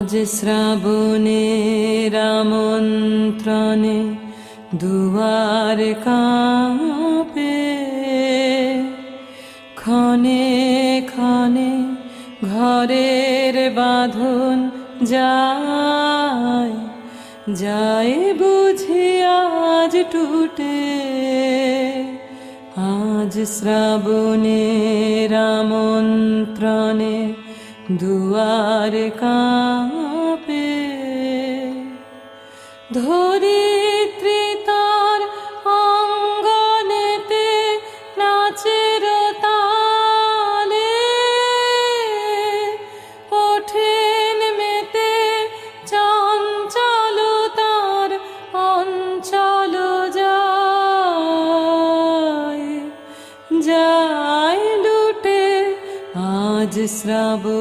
আজ শ্রাবণের আমন্ত্রণে দুয়ার কাঁপে, ক্ষণে ক্ষণে ঘরের বাঁধন যায় যায় বুঝি আজ টুটে। আজ শ্রাবণের আমন্ত্রণে দুয়ার কাঁপে, ধরিত্রী তার অঙ্গনেতে নাচের তালে, ওঠেন মেতে চঞ্চল তার অঞ্চল যায় যায় লুটে। আজ শ্রাবণ